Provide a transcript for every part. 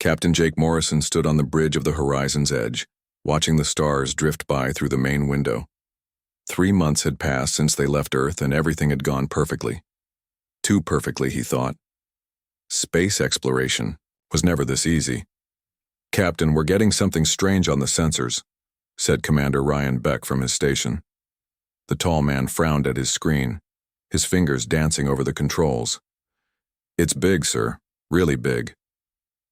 Captain Jake Morrison stood on the bridge of the horizon's edge, watching the stars drift by through the main window. 3 months had passed since they left Earth and everything had gone perfectly. Too perfectly, he thought. Space exploration was never this easy. "Captain, we're getting something strange on the sensors," said Commander Ryan Beck from his station. The tall man frowned at his screen, his fingers dancing over the controls. "It's big, sir. Really big."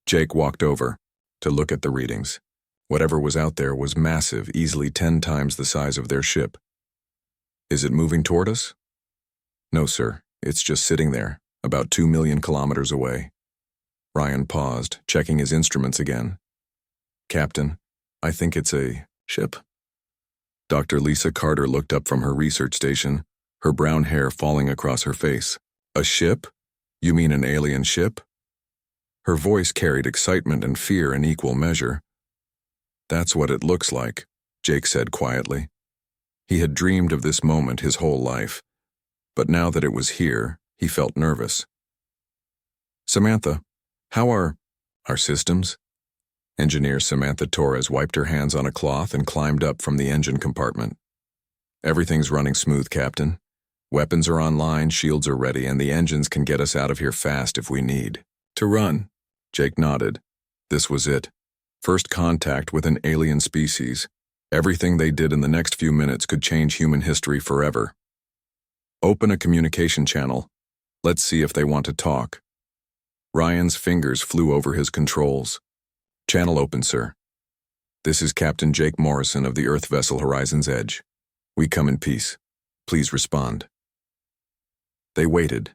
Jake walked over to look at the readings. Whatever was out there was massive, easily 10 times the size of their ship. "Is it moving toward us?" "No, sir. It's just sitting there, about 2 million kilometers away." Ryan paused, checking his instruments again. "Captain, I think it's a ship." Dr. Lisa Carter looked up from her research station, her brown hair falling across her face. "A ship? You mean an alien ship?" Her voice carried excitement and fear in equal measure. "That's what it looks like," Jake said quietly. He had dreamed of this moment his whole life, but now that it was here, he felt nervous. "Samantha, how are our systems?" Engineer Samantha Torres wiped her hands on a cloth and climbed up from the engine compartment. "Everything's running smooth, Captain. Weapons are online, shields are ready, and the engines can get us out of here fast if we need to run." Jake nodded. This was it. First contact with an alien species. Everything they did in the next few minutes could change human history forever. "Open a communication channel. Let's see if they want to talk." Ryan's fingers flew over his controls. "Channel open, sir. This is Captain Jake Morrison of the Earth vessel Horizon's Edge. We come in peace. Please respond." They waited.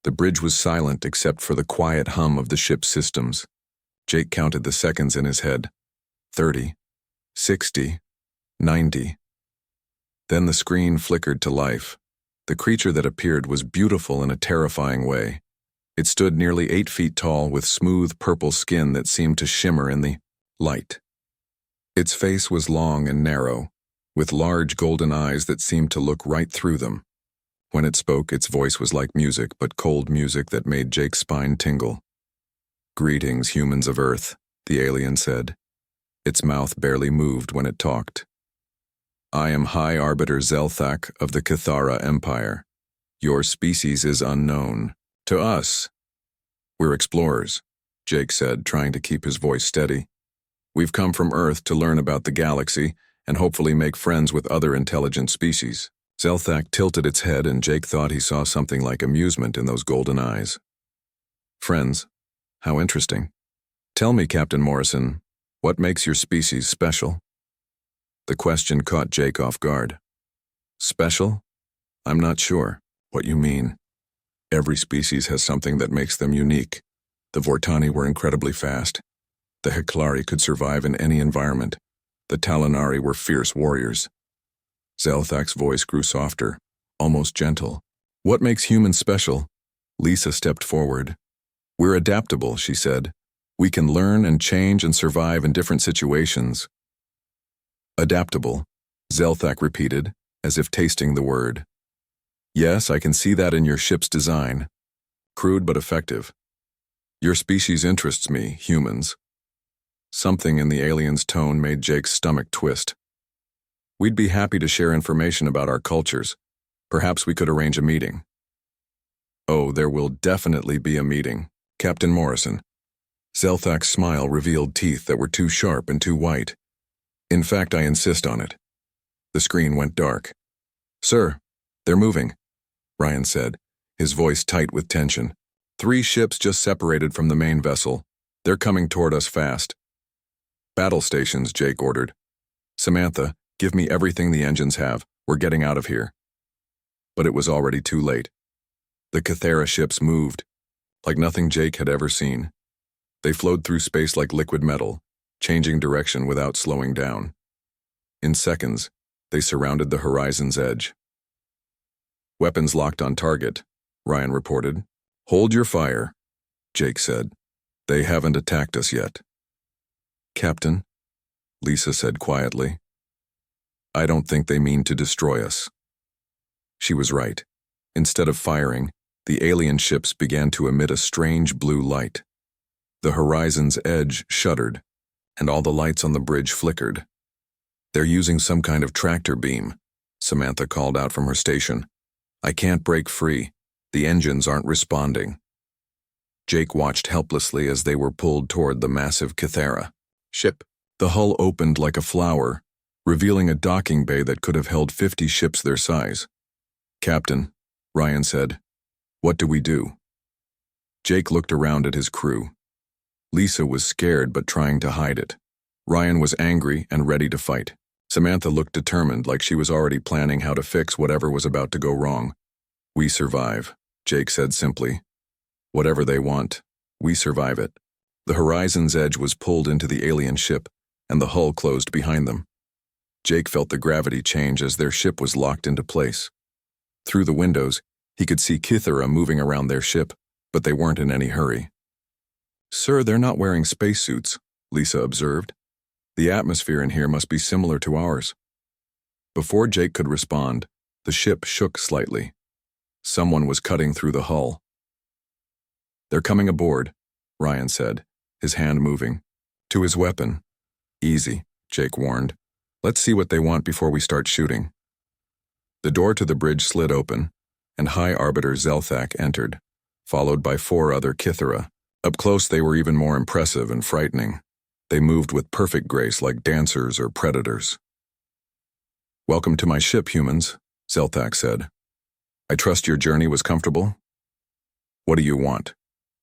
The bridge was silent except for the quiet hum of the ship's systems. Jake counted the seconds in his head. 30, 60, 90. Then the screen flickered to life. The creature that appeared was beautiful in a terrifying way. It stood nearly 8 feet tall with smooth purple skin that seemed to shimmer in the light. Its face was long and narrow, with large golden eyes that seemed to look right through them. When it spoke, its voice was like music, but cold music that made Jake's spine tingle. "Greetings, humans of Earth," the alien said. Its mouth barely moved when it talked. "I am High Arbiter Zelthak of the Cathara Empire. Your species is unknown. To us. We're explorers," Jake said, trying to keep his voice steady. "We've come from Earth to learn about the galaxy and hopefully make friends with other intelligent species." Zelthak tilted its head and Jake thought he saw something like amusement in those golden eyes. "Friends? How interesting. Tell me, Captain Morrison, what makes your species special?" The question caught Jake off guard. "Special? I'm not sure what you mean. Every species has something that makes them unique. The Vortani were incredibly fast. The Heklari could survive in any environment. The Talanari were fierce warriors." Zelthak's voice grew softer, almost gentle. "What makes humans special?" Lisa stepped forward. "We're adaptable," she said. "We can learn and change and survive in different situations." "Adaptable," Zelthak repeated, as if tasting the word. "Yes, I can see that in your ship's design. Crude but effective. Your species interests me, humans." Something in the alien's tone made Jake's stomach twist. "We'd be happy to share information about our cultures. Perhaps we could arrange a meeting." "Oh, there will definitely be a meeting, Captain Morrison." Zelthak's smile revealed teeth that were too sharp and too white. "In fact, I insist on it." The screen went dark. "Sir, they're moving," Ryan said, his voice tight with tension. 3 ships just separated from the main vessel. They're coming toward us fast." "Battle stations," Jake ordered. "Samantha, give me everything the engines have. We're getting out of here." But it was already too late. The Cathara ships moved, like nothing Jake had ever seen. They flowed through space like liquid metal, changing direction without slowing down. In seconds, they surrounded the horizon's edge. "Weapons locked on target," Ryan reported. "Hold your fire," Jake said. "They haven't attacked us yet." "Captain," Lisa said quietly, "I don't think they mean to destroy us." She was right. Instead of firing, the alien ships began to emit a strange blue light. The horizon's edge shuddered, and all the lights on the bridge flickered. "They're using some kind of tractor beam," Samantha called out from her station. "I can't break free. The engines aren't responding." Jake watched helplessly as they were pulled toward the massive Kythera ship. The hull opened like a flower, revealing a docking bay that could have held 50 ships their size. "Captain," Ryan said, "what do we do?" Jake looked around at his crew. Lisa was scared but trying to hide it. Ryan was angry and ready to fight. Samantha looked determined, like she was already planning how to fix whatever was about to go wrong. "We survive," Jake said simply. "Whatever they want, we survive it." The horizon's edge was pulled into the alien ship, and the hull closed behind them. Jake felt the gravity change as their ship was locked into place. Through the windows, he could see Kythera moving around their ship, but they weren't in any hurry. "Sir, they're not wearing spacesuits," Lisa observed. "The atmosphere in here must be similar to ours." Before Jake could respond, the ship shook slightly. Someone was cutting through the hull. "They're coming aboard," Ryan said, his hand moving to his weapon. "Easy," Jake warned. "Let's see what they want before we start shooting." The door to the bridge slid open, and High Arbiter Zelthak entered, followed by 4 other Kythera. Up close they were even more impressive and frightening. They moved with perfect grace like dancers or predators. "Welcome to my ship, humans," Zelthak said. "I trust your journey was comfortable?" "What do you want?"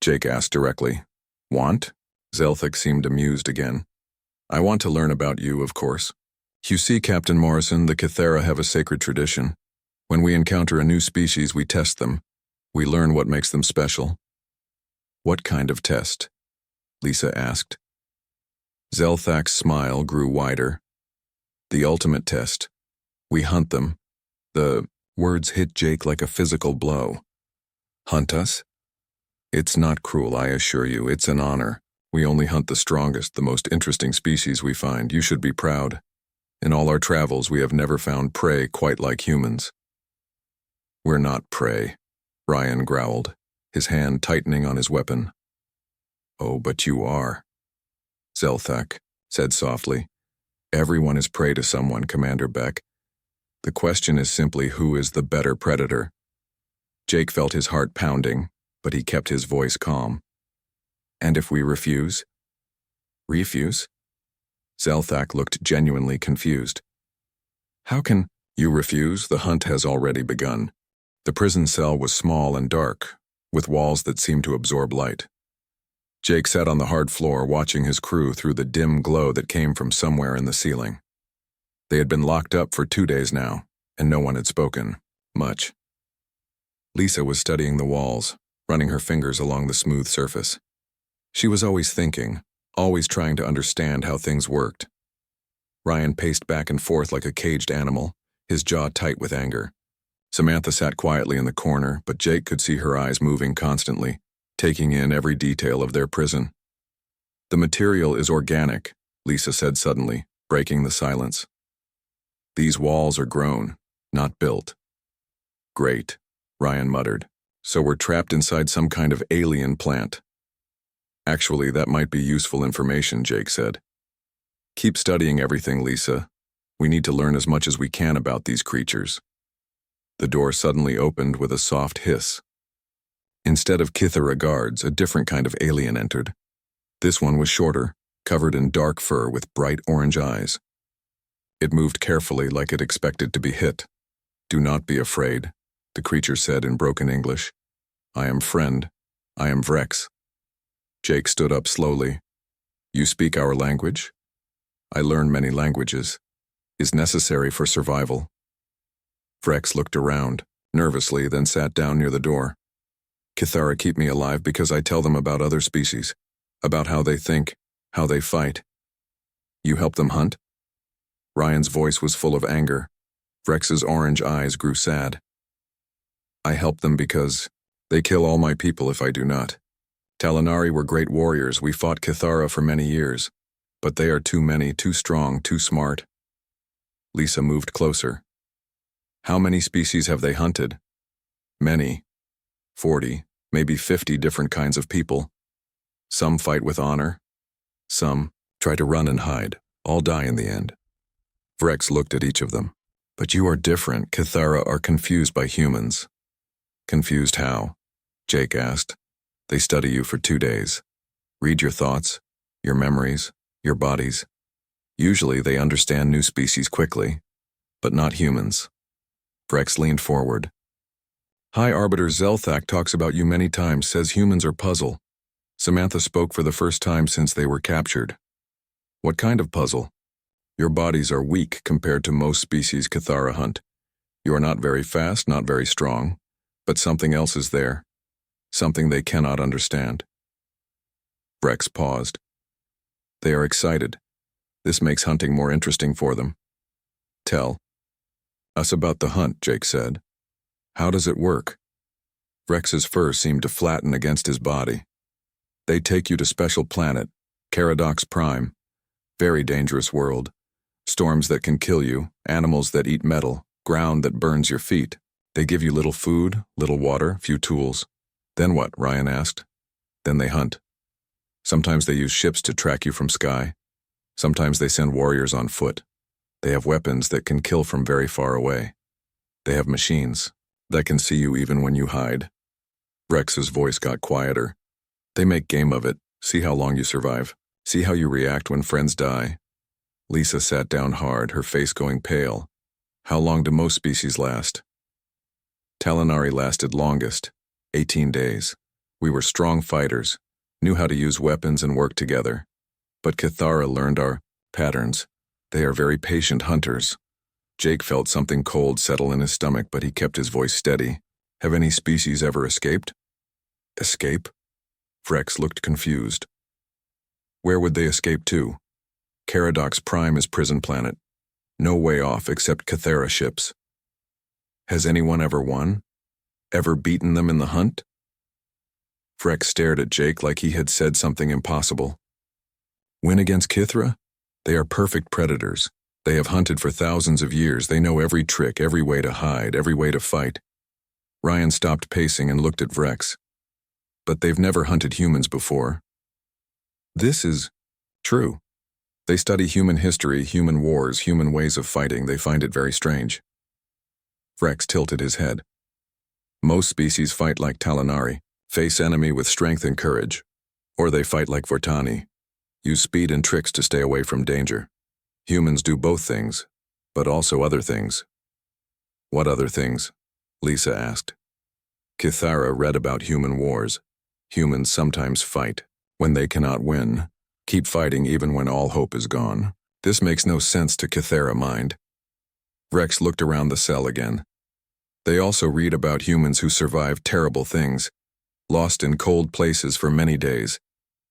Jake asked directly. "Want?" Zelthak seemed amused again. "I want to learn about you, of course. You see, Captain Morrison, the Kythera have a sacred tradition. When we encounter a new species, we test them. We learn what makes them special." "What kind of test?" Lisa asked. Zelthak's smile grew wider. "The ultimate test. We hunt them." The words hit Jake like a physical blow. "Hunt us?" "It's not cruel, I assure you. It's an honor. We only hunt the strongest, the most interesting species we find. You should be proud. In all our travels, we have never found prey quite like humans." "We're not prey," Ryan growled, his hand tightening on his weapon. "Oh, but you are," Zelthak said softly. "Everyone is prey to someone, Commander Beck. The question is simply who is the better predator." Jake felt his heart pounding, but he kept his voice calm. "And if we refuse?" "Refuse?" Zelthak looked genuinely confused. "How can you refuse? The hunt has already begun." The prison cell was small and dark, with walls that seemed to absorb light. Jake sat on the hard floor watching his crew through the dim glow that came from somewhere in the ceiling. They had been locked up for 2 days now, and no one had spoken much. Lisa was studying the walls, running her fingers along the smooth surface. She was always thinking, always trying to understand how things worked. Ryan paced back and forth like a caged animal, his jaw tight with anger. Samantha sat quietly in the corner, but Jake could see her eyes moving constantly, taking in every detail of their prison. "The material is organic," Lisa said suddenly, breaking the silence. "These walls are grown, not built." "Great," Ryan muttered. "So we're trapped inside some kind of alien plant." "Actually, that might be useful information," Jake said. "Keep studying everything, Lisa. We need to learn as much as we can about these creatures." The door suddenly opened with a soft hiss. Instead of Kythera guards, a different kind of alien entered. This one was shorter, covered in dark fur with bright orange eyes. It moved carefully like it expected to be hit. "Do not be afraid," the creature said in broken English. "I am friend. I am Vrex." Jake stood up slowly. "You speak our language?" "I learn many languages. Is necessary for survival." Vrex looked around, nervously, then sat down near the door. "Kythera keep me alive because I tell them about other species, about how they think, how they fight." "You help them hunt?" Ryan's voice was full of anger. Vrex's orange eyes grew sad. "I help them because they kill all my people if I do not. Talinari were great warriors. We fought Kythera for many years, but they are too many, too strong, too smart." Lisa moved closer. "How many species have they hunted?" "Many. 40, maybe 50 different kinds of people." Some fight with honor. Some try to run and hide. All die in the end. Vrex looked at each of them. But you are different. Cathara are confused by humans. Confused how? Jake asked. They study you for 2 days. Read your thoughts, your memories, your bodies. Usually they understand new species quickly, but not humans. Vrex leaned forward. High Arbiter Zelthak talks about you many times, says humans are puzzle. Samantha spoke for the first time since they were captured. What kind of puzzle? Your bodies are weak compared to most species Cathara hunt. You are not very fast, not very strong, but something else is there. Something they cannot understand. Vrex paused. They are excited. This makes hunting more interesting for them. Tell us about the hunt, Jake said. How does it work? Vrex's fur seemed to flatten against his body. They take you to special planet, Caradox Prime. Very dangerous world. Storms that can kill you, animals that eat metal, ground that burns your feet. They give you little food, little water, few tools. Then what? Ryan asked. Then they hunt. Sometimes they use ships to track you from sky. Sometimes they send warriors on foot. They have weapons that can kill from very far away. They have machines that can see you even when you hide. Rex's voice got quieter. They make game of it. See how long you survive. See how you react when friends die. Lisa sat down hard, her face going pale. How long do most species last? Talinari lasted longest, 18 days. We were strong fighters, knew how to use weapons and work together. But Cathara learned our patterns. They are very patient hunters. Jake felt something cold settle in his stomach, but he kept his voice steady. Have any species ever escaped? Escape? Vrex looked confused. Where would they escape to? Caradox Prime is prison planet. No way off except Cathara ships. Has anyone ever won? Ever beaten them in the hunt? Vrex stared at Jake like he had said something impossible. Win against Kithra? They are perfect predators. They have hunted for thousands of years. They know every trick, every way to hide, every way to fight. Ryan stopped pacing and looked at Vrex. But they've never hunted humans before. This is true. They study human history, human wars, human ways of fighting. They find it very strange. Vrex tilted his head. Most species fight like Talinari, face enemy with strength and courage. Or they fight like Vortani, use speed and tricks to stay away from danger. Humans do both things, but also other things. What other things? Lisa asked. Cathara read about human wars. Humans sometimes fight when they cannot win. Keep fighting even when all hope is gone. This makes no sense to Cathara mind. Vrex looked around the cell again. They also read about humans who survived terrible things, lost in cold places for many days,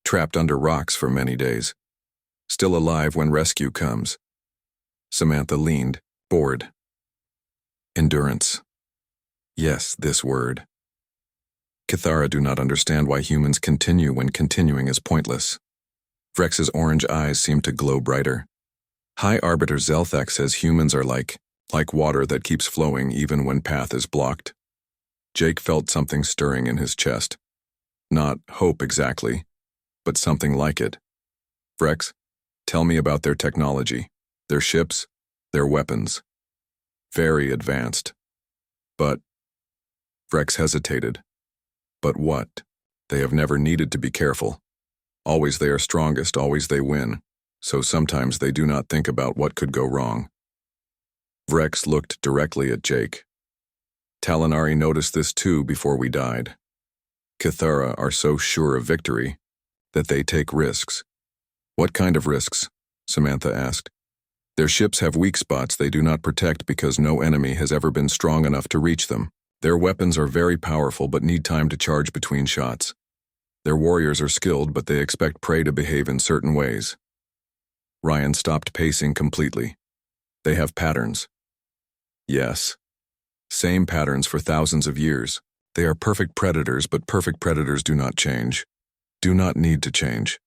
trapped under rocks for many days, still alive when rescue comes. Samantha leaned, bored. Endurance. Yes, this word. Cathara do not understand why humans continue when continuing is pointless. Vrex's orange eyes seemed to glow brighter. High Arbiter Zelthak says humans are like water that keeps flowing even when path is blocked. Jake felt something stirring in his chest. Not hope exactly, but something like it. Vrex, tell me about their technology, their ships, their weapons. Very advanced. But... Vrex hesitated. But what? They have never needed to be careful. Always they are strongest, always they win. So sometimes they do not think about what could go wrong. Vrex looked directly at Jake. Talinari noticed this too before we died. Cathara are so sure of victory that they take risks. What kind of risks? Samantha asked. Their ships have weak spots they do not protect because no enemy has ever been strong enough to reach them. Their weapons are very powerful but need time to charge between shots. Their warriors are skilled but they expect prey to behave in certain ways. Ryan stopped pacing completely. They have patterns. Yes. Same patterns for thousands of years. They are perfect predators, but perfect predators do not change. Do not need to change.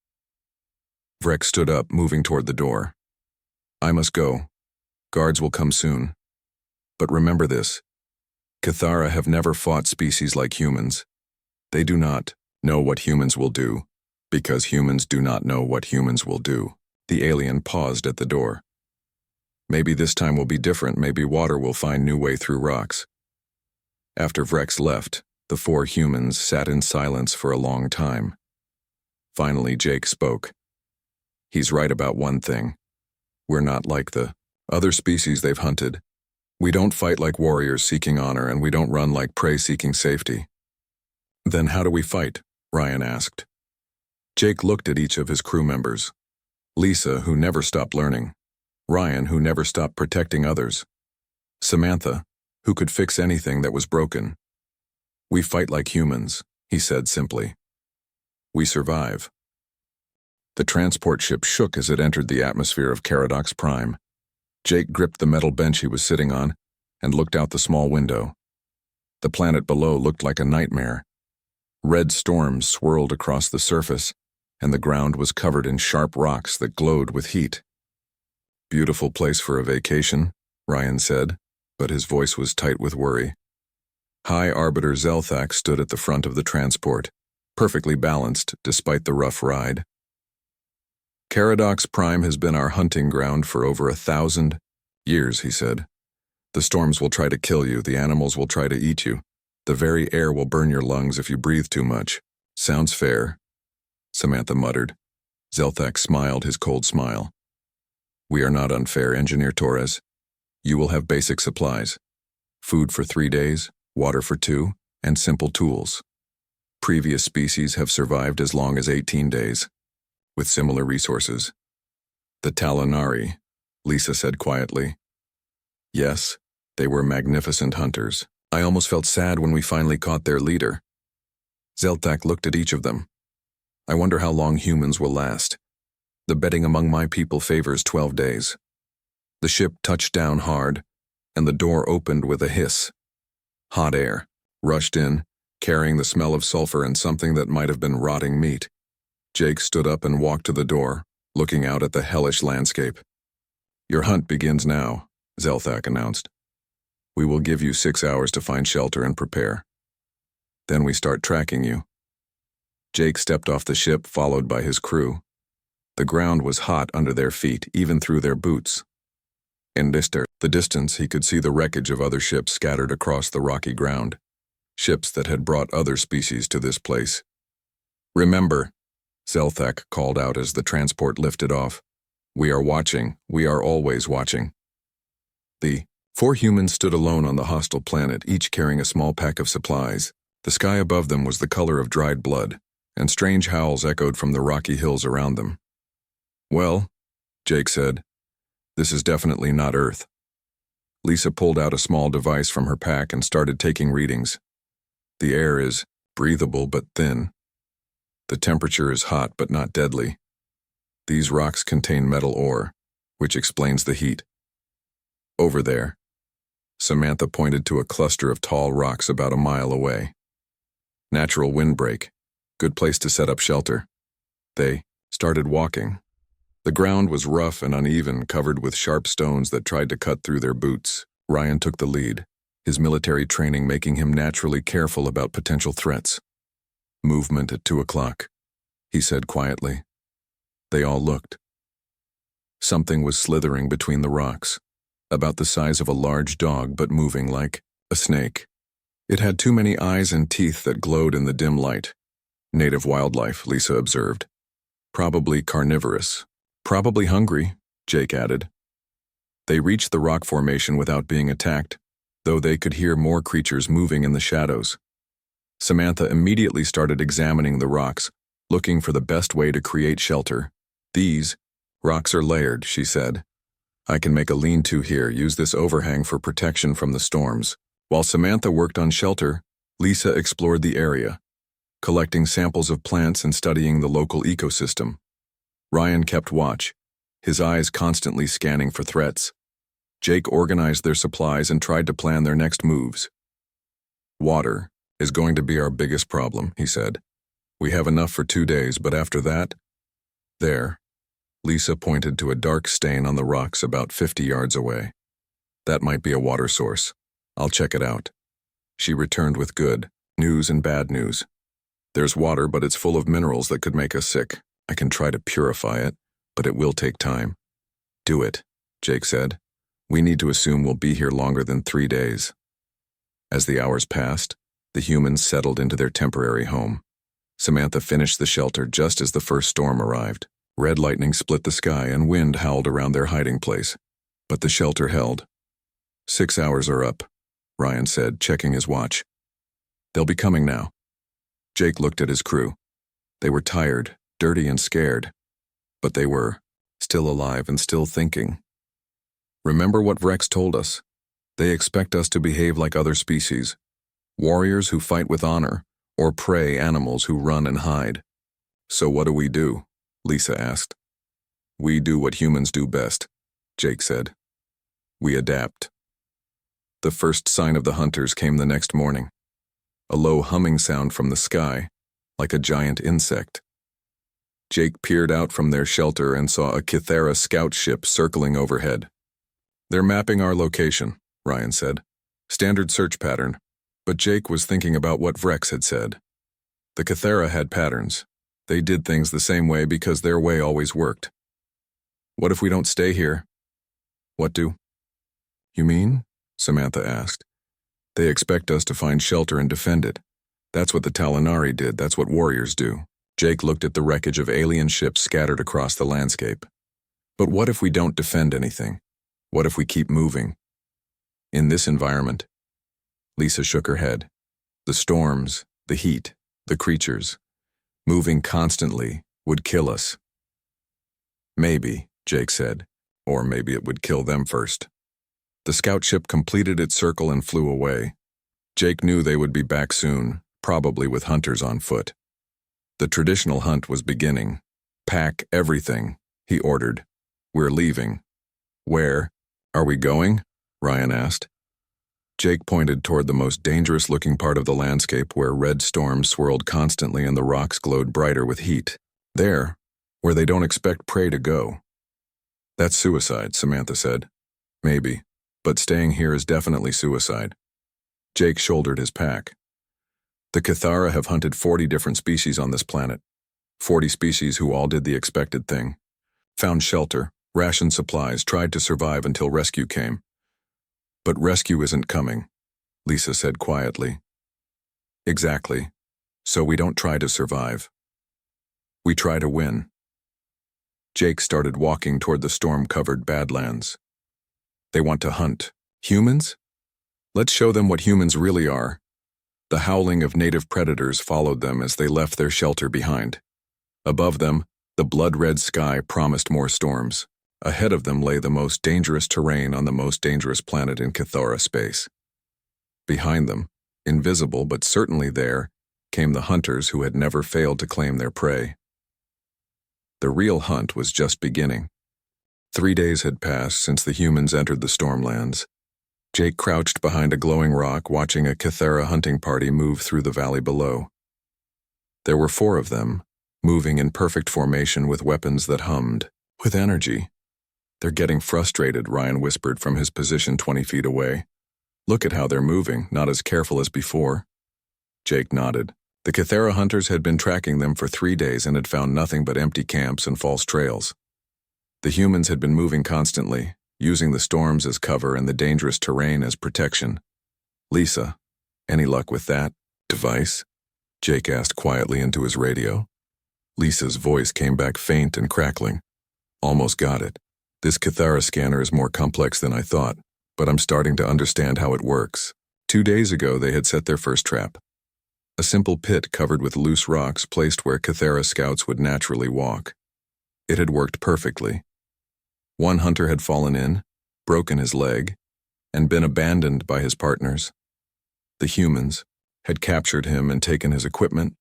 Vrex stood up, moving toward the door. I must go. Guards will come soon. But remember this. Cathara have never fought species like humans. They do not know what humans will do. Because humans do not know what humans will do. The alien paused at the door. Maybe this time will be different. Maybe water will find new way through rocks. After Vrex left, the four humans sat in silence for a long time. Finally, Jake spoke. He's right about one thing. We're not like the other species they've hunted. We don't fight like warriors seeking honor, and we don't run like prey seeking safety. Then how do we fight? Ryan asked. Jake looked at each of his crew members. Lisa, who never stopped learning. Ryan, who never stopped protecting others. Samantha, who could fix anything that was broken. We fight like humans, he said simply. We survive. The transport ship shook as it entered the atmosphere of Caradox Prime. Jake gripped the metal bench he was sitting on and looked out the small window. The planet below looked like a nightmare. Red storms swirled across the surface, and the ground was covered in sharp rocks that glowed with heat. Beautiful place for a vacation, Ryan said, but his voice was tight with worry. High Arbiter Zelthak stood at the front of the transport, perfectly balanced despite the rough ride. Caradox Prime has been our hunting ground for over 1,000 years, he said. The storms will try to kill you, the animals will try to eat you. The very air will burn your lungs if you breathe too much. Sounds fair, Samantha muttered. Zelthak smiled his cold smile. We are not unfair, Engineer Torres. You will have basic supplies. Food for 3 days, water for 2, and simple tools. Previous species have survived as long as 18 days, with similar resources. The Talonari, Lisa said quietly. Yes, they were magnificent hunters. I almost felt sad when we finally caught their leader. Zelthak looked at each of them. I wonder how long humans will last. The betting among my people favors 12 days. The ship touched down hard, and the door opened with a hiss. Hot air rushed in, carrying the smell of sulfur and something that might have been rotting meat. Jake stood up and walked to the door, looking out at the hellish landscape. Your hunt begins now, Zelthak announced. We will give you 6 hours to find shelter and prepare. Then we start tracking you. Jake stepped off the ship, followed by his crew. The ground was hot under their feet, even through their boots. In the distance, he could see the wreckage of other ships scattered across the rocky ground. Ships that had brought other species to this place. Remember, Zelthak called out as the transport lifted off. We are watching. We are always watching. The 4 humans stood alone on the hostile planet, each carrying a small pack of supplies. The sky above them was the color of dried blood, and strange howls echoed from the rocky hills around them. Well, Jake said, this is definitely not Earth. Lisa pulled out a small device from her pack and started taking readings. The air is breathable but thin. The temperature is hot but not deadly. These rocks contain metal ore, which explains the heat. Over there, Samantha pointed to a cluster of tall rocks about a mile away. Natural windbreak, good place to set up shelter. They started walking. The ground was rough and uneven, covered with sharp stones that tried to cut through their boots. Ryan took the lead, his military training making him naturally careful about potential threats. Movement at 2 o'clock, he said quietly. They all looked. Something was slithering between the rocks, about the size of a large dog but moving like a snake. It had too many eyes and teeth that glowed in the dim light. Native wildlife, Lisa observed. Probably carnivorous. Probably hungry, Jake added. They reached the rock formation without being attacked, though they could hear more creatures moving in the shadows. Samantha immediately started examining the rocks, looking for the best way to create shelter. These rocks are layered, she said. I can make a lean-to here, use this overhang for protection from the storms. While Samantha worked on shelter, Lisa explored the area, collecting samples of plants and studying the local ecosystem. Ryan kept watch, his eyes constantly scanning for threats. Jake organized their supplies and tried to plan their next moves. Water is going to be our biggest problem, he said. We have enough for 2 days, but after that, there, Lisa pointed to a dark stain on the rocks about 50 yards away. That might be a water source. I'll check it out. She returned with good news and bad news. There's water, but it's full of minerals that could make us sick. I can try to purify it, but it will take time. Do it, Jake said. We need to assume we'll be here longer than 3 days. As the hours passed, the humans settled into their temporary home. Samantha finished the shelter just as the first storm arrived. Red lightning split the sky and wind howled around their hiding place. But the shelter held. 6 hours are up, Ryan said, checking his watch. They'll be coming now. Jake looked at his crew. They were tired, dirty, and scared. But they were still alive and still thinking. Remember what Vrex told us. They expect us to behave like other species. Warriors who fight with honor, or prey animals who run and hide. So what do? Lisa asked. We do what humans do best, Jake said. We adapt. The first sign of the hunters came the next morning. A low humming sound from the sky, like a giant insect. Jake peered out from their shelter and saw a Kythera scout ship circling overhead. They're mapping our location, Ryan said. Standard search pattern. But Jake was thinking about what Vrex had said. The Kythera had patterns. They did things the same way because their way always worked. What if we don't stay here? What do? You mean? Samantha asked. They expect us to find shelter and defend it. That's what the Talinari did. That's what warriors do. Jake looked at the wreckage of alien ships scattered across the landscape. But what if we don't defend anything? What if we keep moving? In this environment? Lisa shook her head. The storms, the heat, the creatures, moving constantly, would kill us. Maybe, Jake said, or maybe it would kill them first. The scout ship completed its circle and flew away. Jake knew they would be back soon, probably with hunters on foot. The traditional hunt was beginning. Pack everything, he ordered. We're leaving. Where? Are we going? Ryan asked. Jake pointed toward the most dangerous-looking part of the landscape where red storms swirled constantly and the rocks glowed brighter with heat. There, where they don't expect prey to go. That's suicide, Samantha said. Maybe, but staying here is definitely suicide. Jake shouldered his pack. The Kythera have hunted 40 different species on this planet. 40 species who all did the expected thing. Found shelter, rationed supplies, tried to survive until rescue came. But rescue isn't coming, Lisa said quietly. Exactly. So we don't try to survive. We try to win. Jake started walking toward the storm-covered Badlands. They want to hunt. Humans? Let's show them what humans really are. The howling of native predators followed them as they left their shelter behind. Above them, the blood-red sky promised more storms. Ahead of them lay the most dangerous terrain on the most dangerous planet in Kythera space. Behind them, invisible but certainly there, came the hunters who had never failed to claim their prey. The real hunt was just beginning. 3 days had passed since the humans entered the Stormlands. Jake crouched behind a glowing rock watching a Kythera hunting party move through the valley below. There were 4 of them, moving in perfect formation with weapons that hummed, with energy. They're getting frustrated, Ryan whispered from his position 20 feet away. Look at how they're moving, not as careful as before. Jake nodded. The Kythera hunters had been tracking them for 3 days and had found nothing but empty camps and false trails. The humans had been moving constantly, using the storms as cover and the dangerous terrain as protection. Lisa, any luck with that device? Jake asked quietly into his radio. Lisa's voice came back faint and crackling. Almost got it. This Kythera scanner is more complex than I thought, but I'm starting to understand how it works. 2 days ago, they had set their first trap. A simple pit covered with loose rocks placed where Kythera scouts would naturally walk. It had worked perfectly. One hunter had fallen in, broken his leg, and been abandoned by his partners. The humans had captured him and taken his equipment.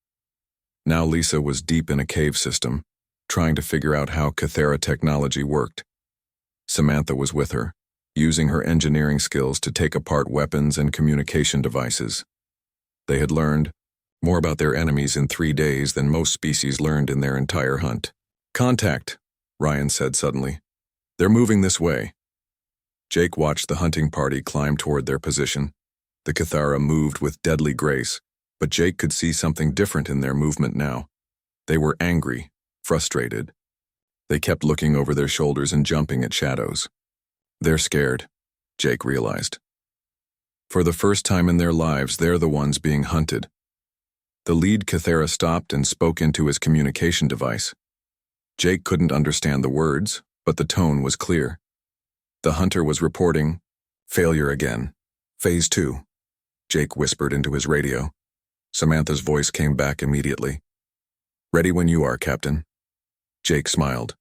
Now Lisa was deep in a cave system, trying to figure out how Kythera technology worked. Samantha was with her, using her engineering skills to take apart weapons and communication devices. They had learned more about their enemies in 3 days than most species learned in their entire hunt. Contact, Ryan said suddenly. They're moving this way. Jake watched the hunting party climb toward their position. The Kythera moved with deadly grace, But Jake could see something different in their movement now. They were angry, frustrated. They kept looking over their shoulders and jumping at shadows. They're scared, Jake realized. For the first time in their lives, they're the ones being hunted. The lead Kythera stopped and spoke into his communication device. Jake couldn't understand the words, but the tone was clear. The hunter was reporting, "Failure again. Phase 2. Jake whispered into his radio. Samantha's voice came back immediately. "Ready when you are, Captain." Jake smiled.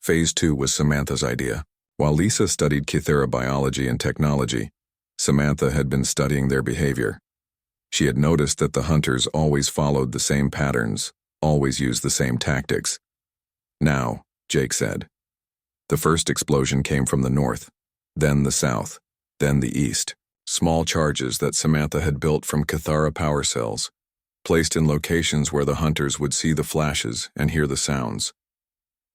Phase 2 was Samantha's idea. While Lisa studied Kythera biology and technology, Samantha had been studying their behavior. She had noticed that the hunters always followed the same patterns, always used the same tactics. "Now," Jake said. The first explosion came from the north, then the south, then the east. Small charges that Samantha had built from Kythera power cells, placed in locations where the hunters would see the flashes and hear the sounds.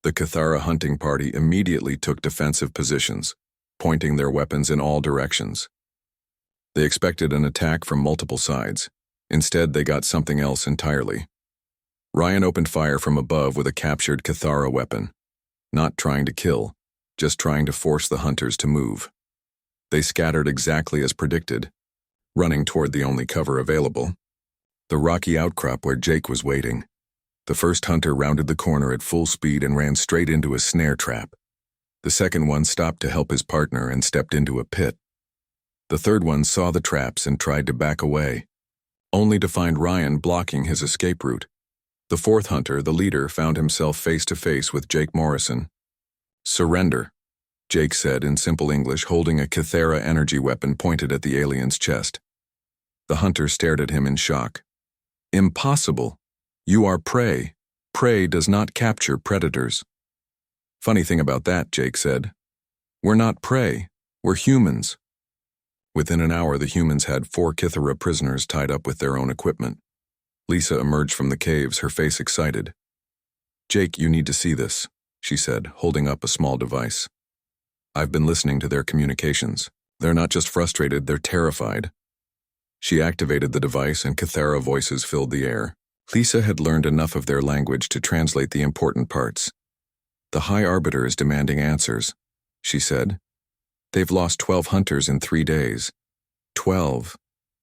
The Kythera hunting party immediately took defensive positions, pointing their weapons in all directions. They expected an attack from multiple sides. Instead, they got something else entirely. Ryan opened fire from above with a captured Kythera weapon, not trying to kill, just trying to force the hunters to move. They scattered exactly as predicted, running toward the only cover available, the rocky outcrop where Jake was waiting. The first hunter rounded the corner at full speed and ran straight into a snare trap. The second one stopped to help his partner and stepped into a pit. The third one saw the traps and tried to back away, only to find Ryan blocking his escape route. The fourth hunter, the leader, found himself face to face with Jake Morrison. "Surrender," Jake said in simple English, holding a Kythera energy weapon pointed at the alien's chest. The hunter stared at him in shock. "Impossible. You are prey. Prey does not capture predators." "Funny thing about that," Jake said. "We're not prey. We're humans." Within an hour, the humans had 4 Kythera prisoners tied up with their own equipment. Lisa emerged from the caves, her face excited. "Jake, you need to see this," she said, holding up a small device. "I've been listening to their communications. They're not just frustrated, they're terrified." She activated the device and Kythera voices filled the air. Lisa had learned enough of their language to translate the important parts. "The High Arbiter is demanding answers," she said. "They've lost 12 hunters in 3 days. 12.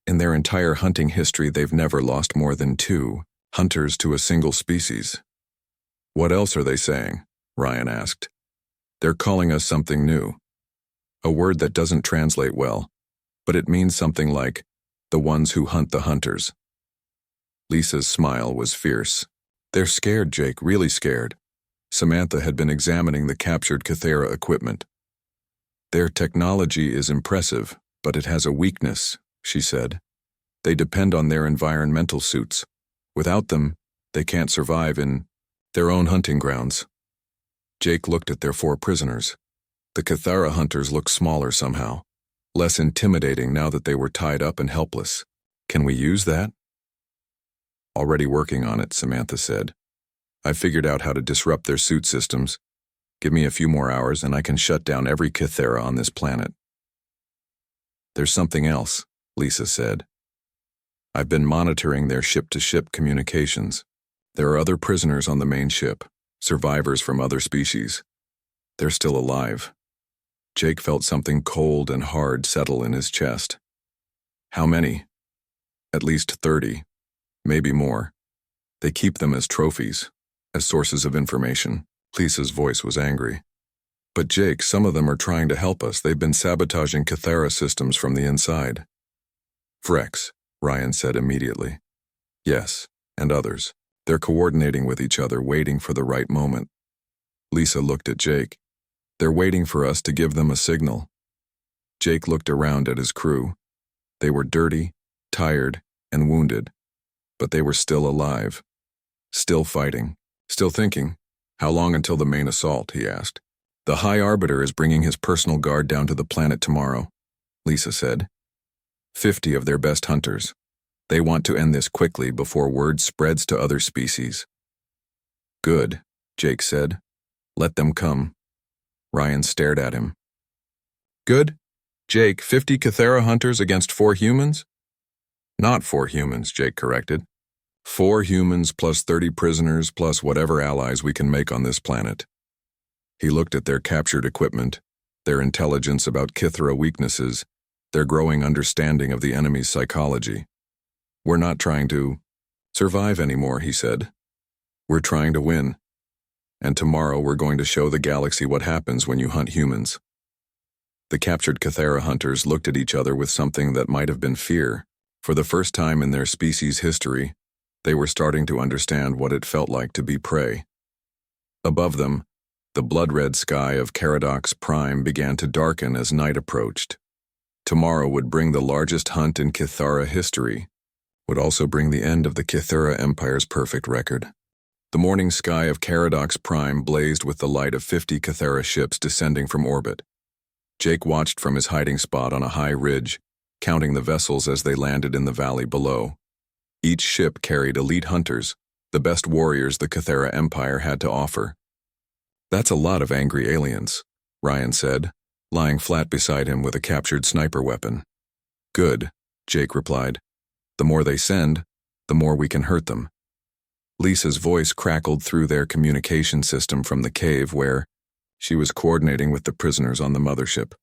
In their entire hunting history, they've never lost more than 2 hunters to a single species." "What else are they saying?" Ryan asked. "They're calling us something new. A word that doesn't translate well, but it means something like, the ones who hunt the hunters." Lisa's smile was fierce. "They're scared, Jake, really scared." Samantha had been examining the captured Kythera equipment. "Their technology is impressive, but it has a weakness," she said. "They depend on their environmental suits. Without them, they can't survive in their own hunting grounds." Jake looked at their 4 prisoners. The Kythera hunters looked smaller somehow, less intimidating now that they were tied up and helpless. "Can we use that?" "Already working on it," Samantha said. "I figured out how to disrupt their suit systems. Give me a few more hours and I can shut down every Kythera on this planet." "There's something else," Lisa said. "I've been monitoring their ship-to-ship communications. There are other prisoners on the main ship, survivors from other species. They're still alive." Jake felt something cold and hard settle in his chest. "How many?" "At least 30, maybe more. They keep them as trophies, as sources of information." Lisa's voice was angry. "But Jake, some of them are trying to help us. They've been sabotaging Kythera systems from the inside." "Vrex," Ryan said immediately. "Yes, and others. They're coordinating with each other, waiting for the right moment." Lisa looked at Jake. "They're waiting for us to give them a signal." Jake looked around at his crew. They were dirty, tired, and wounded, but they were still alive, still fighting, still thinking. "How long until the main assault?" he asked. "The High Arbiter is bringing his personal guard down to the planet tomorrow," Lisa said. 50 of their best hunters. They want to end this quickly before word spreads to other species. "Good," Jake said. "Let them come." Ryan stared at him. "Good? Jake, 50 Kythera hunters against 4 humans?" Not 4 humans, Jake corrected. 4 humans plus 30 prisoners plus whatever allies we can make on this planet. He looked at their captured equipment, their intelligence about Kithra weaknesses, their growing understanding of the enemy's psychology. We're not trying to survive anymore, he said. We're trying to win. And tomorrow we're going to show the galaxy what happens when you hunt humans. The captured Kithra hunters looked at each other with something that might have been fear. For the first time in their species' history, they were starting to understand what it felt like to be prey. Above them, the blood-red sky of Caradox Prime began to darken as night approached. Tomorrow would bring the largest hunt in Kithara history, would also bring the end of the Kithara Empire's perfect record. The morning sky of Caradox Prime blazed with the light of 50 Kithara ships descending from orbit. Jake watched from his hiding spot on a high ridge, counting the vessels as they landed in the valley below. Each ship carried elite hunters, the best warriors the Kithara Empire had to offer. That's a lot of angry aliens, Ryan said, lying flat beside him with a captured sniper weapon. Good, Jake replied. The more they send, the more we can hurt them. Lisa's voice crackled through their communication system from the cave where she was coordinating with the prisoners on the mothership.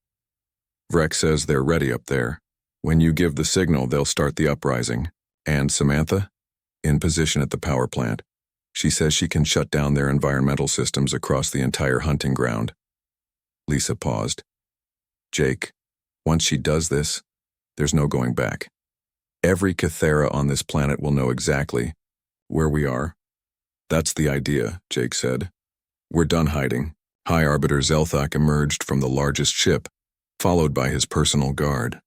Vreck says they're ready up there. When you give the signal, they'll start the uprising. And Samantha? In position at the power plant. She says she can shut down their environmental systems across the entire hunting ground. Lisa paused. Jake, once she does this, there's no going back. Every Kithara on this planet will know exactly where we are. That's the idea, Jake said. We're done hiding. High Arbiter Zelthak emerged from the largest ship, followed by his personal guard.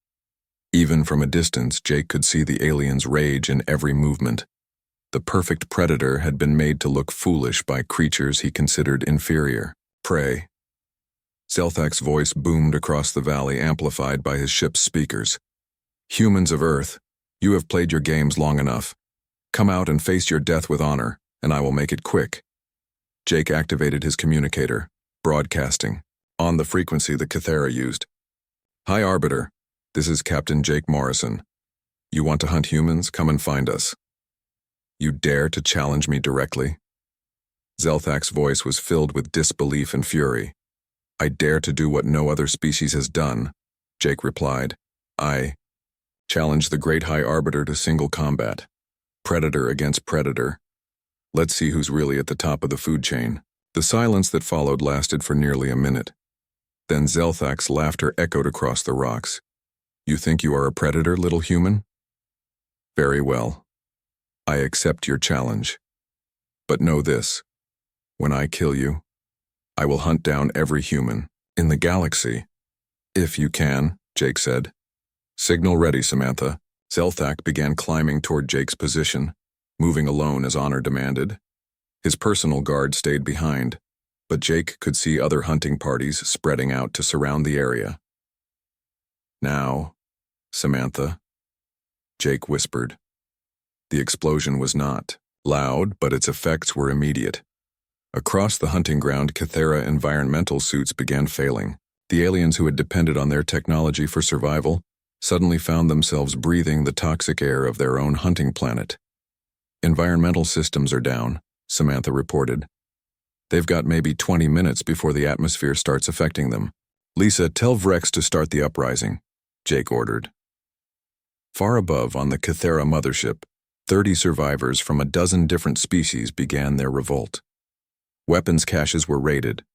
Even from a distance, Jake could see the aliens' rage in every movement. The perfect predator had been made to look foolish by creatures he considered inferior. Prey. Zelthak's voice boomed across the valley, amplified by his ship's speakers. Humans of Earth, you have played your games long enough. Come out and face your death with honor, and I will make it quick. Jake activated his communicator, broadcasting, on the frequency the Kithara used. High Arbiter, this is Captain Jake Morrison. You want to hunt humans? Come and find us. You dare to challenge me directly? Zelthak's voice was filled with disbelief and fury. I dare to do what no other species has done, Jake replied. I challenge the Great High Arbiter to single combat. Predator against predator. Let's see who's really at the top of the food chain. The silence that followed lasted for nearly a minute. Then Zelthak's laughter echoed across the rocks. You think you are a predator, little human? Very well. I accept your challenge. But know this. When I kill you, I will hunt down every human in the galaxy. If you can, Jake said. Signal ready, Samantha. Zelthak began climbing toward Jake's position, moving alone as honor demanded. His personal guard stayed behind, but Jake could see other hunting parties spreading out to surround the area. Now, Samantha, Jake whispered. The explosion was not loud, but its effects were immediate. Across the hunting ground, Kithara environmental suits began failing. The aliens who had depended on their technology for survival suddenly found themselves breathing the toxic air of their own hunting planet. Environmental systems are down, Samantha reported. They've got maybe 20 minutes before the atmosphere starts affecting them. Lisa, tell Vrex to start the uprising, Jake ordered. Far above on the Kithara mothership, 30 survivors from a dozen different species began their revolt. Weapons caches were raided,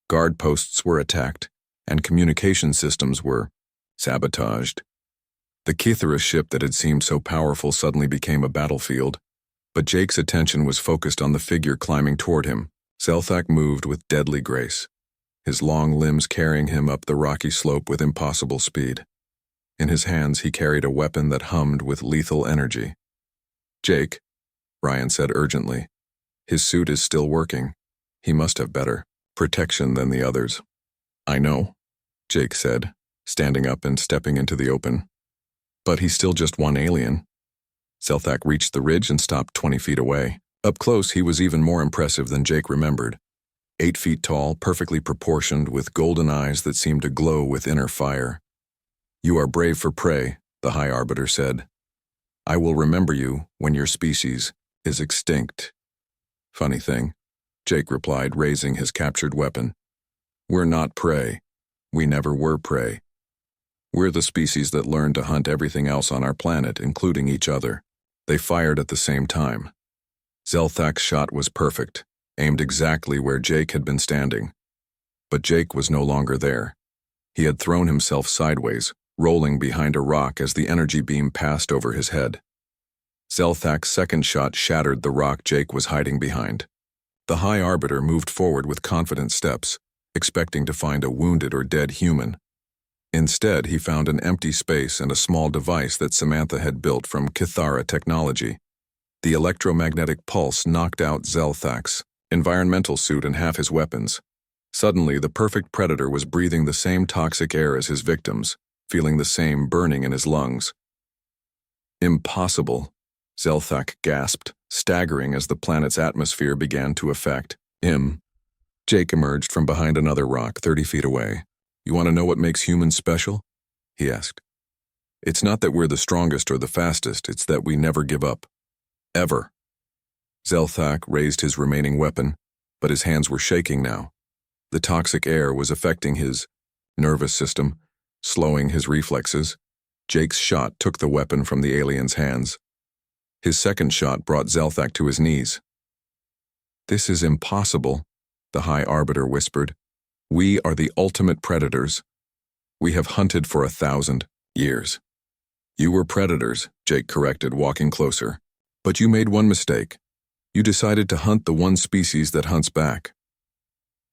guard posts were attacked, and communication systems were sabotaged. The Kithara ship that had seemed so powerful suddenly became a battlefield, but Jake's attention was focused on the figure climbing toward him. Zelthak moved with deadly grace, his long limbs carrying him up the rocky slope with impossible speed. In his hands he carried a weapon that hummed with lethal energy. Jake, Ryan said urgently. His suit is still working. He must have better protection than the others. I know, Jake said, standing up and stepping into the open. But he's still just one alien. Zelthak reached the ridge and stopped 20 feet away. Up close, he was even more impressive than Jake remembered. 8 feet tall, perfectly proportioned, with golden eyes that seemed to glow with inner fire. You are brave for prey, the High Arbiter said. I will remember you when your species is extinct. Funny thing, Jake replied, raising his captured weapon. We're not prey. We never were prey. We're the species that learned to hunt everything else on our planet, including each other. They fired at the same time. Zelthak's shot was perfect, aimed exactly where Jake had been standing. But Jake was no longer there. He had thrown himself sideways, rolling behind a rock as the energy beam passed over his head. Zelthak's second shot shattered the rock Jake was hiding behind. The High Arbiter moved forward with confident steps, expecting to find a wounded or dead human. Instead, he found an empty space and a small device that Samantha had built from Kithara technology. The electromagnetic pulse knocked out Zelthak's environmental suit and half his weapons. Suddenly, the perfect predator was breathing the same toxic air as his victims, feeling the same burning in his lungs. Impossible, Zelthak gasped, staggering as the planet's atmosphere began to affect him. Jake emerged from behind another rock 30 feet away. You want to know what makes humans special? He asked. It's not that we're the strongest or the fastest, it's that we never give up. Ever. Zelthak raised his remaining weapon, but his hands were shaking now. The toxic air was affecting his nervous system, slowing his reflexes. Jake's shot took the weapon from the alien's hands. His second shot brought Zelthak to his knees. This is impossible, the High Arbiter whispered. We are the ultimate predators. We have hunted for 1,000 years. You were predators, Jake corrected, walking closer. But you made one mistake. You decided to hunt the one species that hunts back.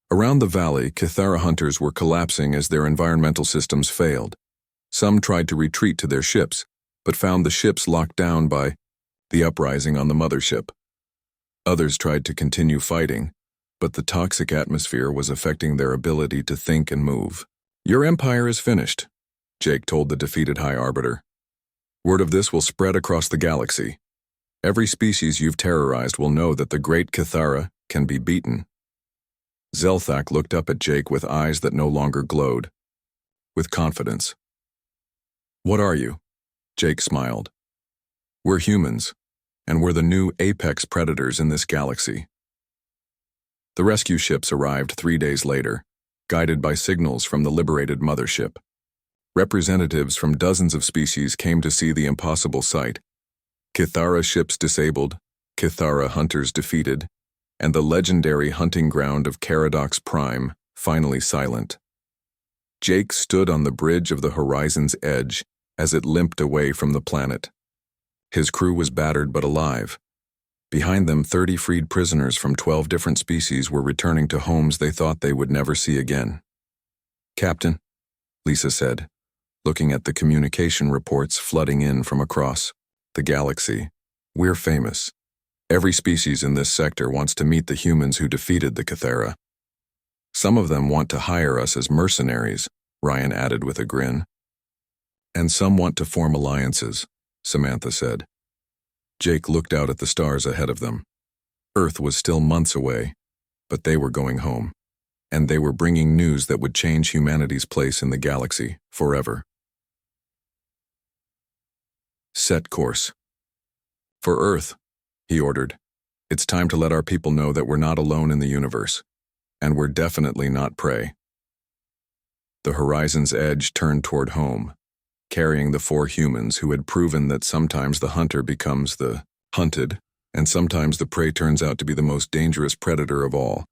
Around the valley, Kithara hunters were collapsing as their environmental systems failed. Some tried to retreat to their ships, but found the ships locked down by the uprising on the mothership. Others tried to continue fighting, but the toxic atmosphere was affecting their ability to think and move. Your empire is finished, Jake told the defeated High Arbiter. Word of this will spread across the galaxy. Every species you've terrorized will know that the great Kithara can be beaten. Zelthak looked up at Jake with eyes that no longer glowed, with confidence. What are you? Jake smiled. We're humans, and we're the new apex predators in this galaxy. The rescue ships arrived 3 days later, guided by signals from the liberated mothership. Representatives from dozens of species came to see the impossible sight. Kithara ships disabled, Kithara hunters defeated, and the legendary hunting ground of Caradox Prime finally silent. Jake stood on the bridge of the horizon's edge as it limped away from the planet. His crew was battered but alive. Behind them, 30 freed prisoners from 12 different species were returning to homes they thought they would never see again. Captain, Lisa said, looking at the communication reports flooding in from across the galaxy, we're famous. Every species in this sector wants to meet the humans who defeated the Kithara. Some of them want to hire us as mercenaries, Ryan added with a grin. And some want to form alliances, Samantha said. Jake looked out at the stars ahead of them. Earth was still months away, but they were going home, and they were bringing news that would change humanity's place in the galaxy forever. Set course. For Earth, he ordered, it's time to let our people know that we're not alone in the universe, and we're definitely not prey. The horizon's edge turned toward home, carrying the 4 humans who had proven that sometimes the hunter becomes the hunted, and sometimes the prey turns out to be the most dangerous predator of all.